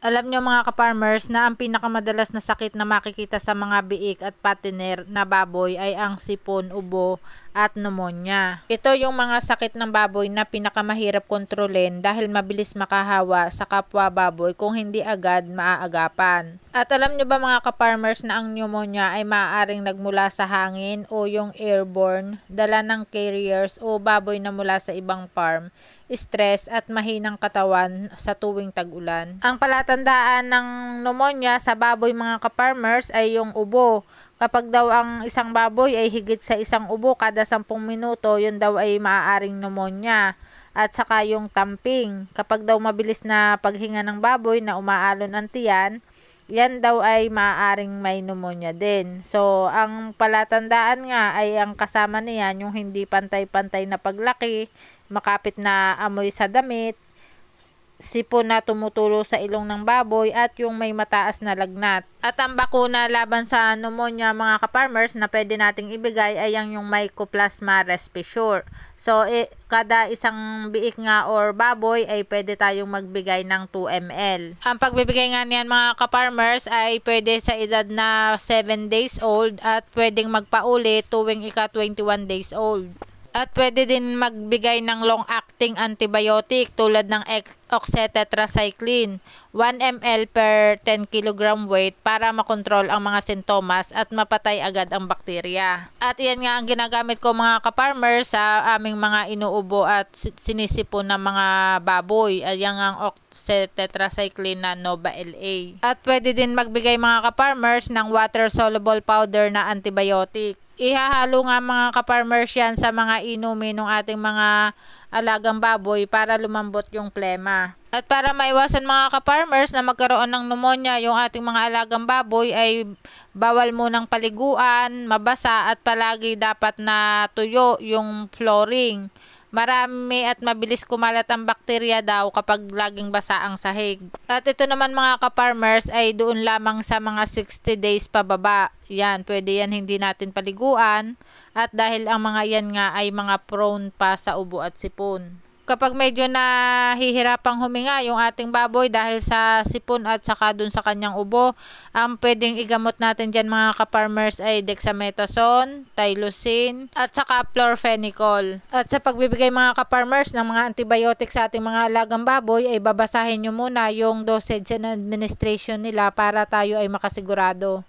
Alam nyo mga ka-farmers na ang pinakamadalas na sakit na makikita sa mga biik at patiner na baboy ay ang sipon, ubo at pneumonia. Ito yung mga sakit ng baboy na pinakamahirap kontrolin dahil mabilis makahawa sa kapwa baboy kung hindi agad maaagapan. At alam nyo ba mga ka-farmers na ang pneumonia ay maaaring nagmula sa hangin o yung airborne, dala ng carriers o baboy na mula sa ibang farm, stress at mahinang katawan sa tuwing tag-ulan. Ang palatandaan ng pneumonia sa baboy mga ka-farmers ay yung ubo. Kapag daw ang isang baboy ay higit sa isang ubo kada 10 minuto, yun daw ay maaaring pneumonia. At saka yung tamping. Kapag daw mabilis na paghinga ng baboy na umaalon ang tiyan, yan daw ay maaaring may pneumonia din. So, ang palatandaan nga ay ang kasama niyan yung hindi pantay-pantay na paglaki, makapit na amoy sa damit, sipon na tumutulo sa ilong ng baboy at yung may mataas na lagnat. At ang bakuna laban sa pneumonia mga ka-farmers na pwede nating ibigay ay yung Mycoplasma respissure. So kada isang biik nga or baboy ay pwede tayong magbigay ng 2 ml. Ang pagbibigay nga niyan mga ka-farmers ay pwede sa edad na 7 days old at pwedeng magpaulit tuwing ika 21 days old. At pwede din magbigay ng long-acting antibiotic tulad ng oxytetracycline, 1 ml per 10 kg weight para makontrol ang mga sintomas at mapatay agad ang bakterya. At iyan nga ang ginagamit ko mga ka-farmers sa aming mga inuubo at sinisipon ng mga baboy. Ayan ang oxytetracycline na Nova LA. At pwede din magbigay mga ka-farmers ng water-soluble powder na antibiotic. Ihahalo nga mga ka-farmers yan sa mga inumin ng ating mga alagang baboy para lumambot yung plema. At para maiwasan mga ka-farmers na magkaroon ng pneumonia yung ating mga alagang baboy ay bawal munang paliguan, mabasa at palagi dapat na tuyo yung flooring. Marami at mabilis kumalat ang bakterya daw kapag laging basa ang sahig. At ito naman mga ka-farmers ay doon lamang sa mga 60 days pababa. Yan, pwede yan hindi natin paliguan. At dahil ang mga yan nga ay mga prone pa sa ubo at sipon. Kapag medyo nahihirapang huminga yung ating baboy dahil sa sipon at saka dun sa kanyang ubo, ang pwedeng igamot natin dyan mga ka-farmers ay dexamethasone, tylosin, at saka chlorphenicol. At sa pagbibigay mga ka-farmers ng mga antibiotic sa ating mga alagang baboy ay babasahin nyo muna yung dosage and administration nila para tayo ay makasigurado.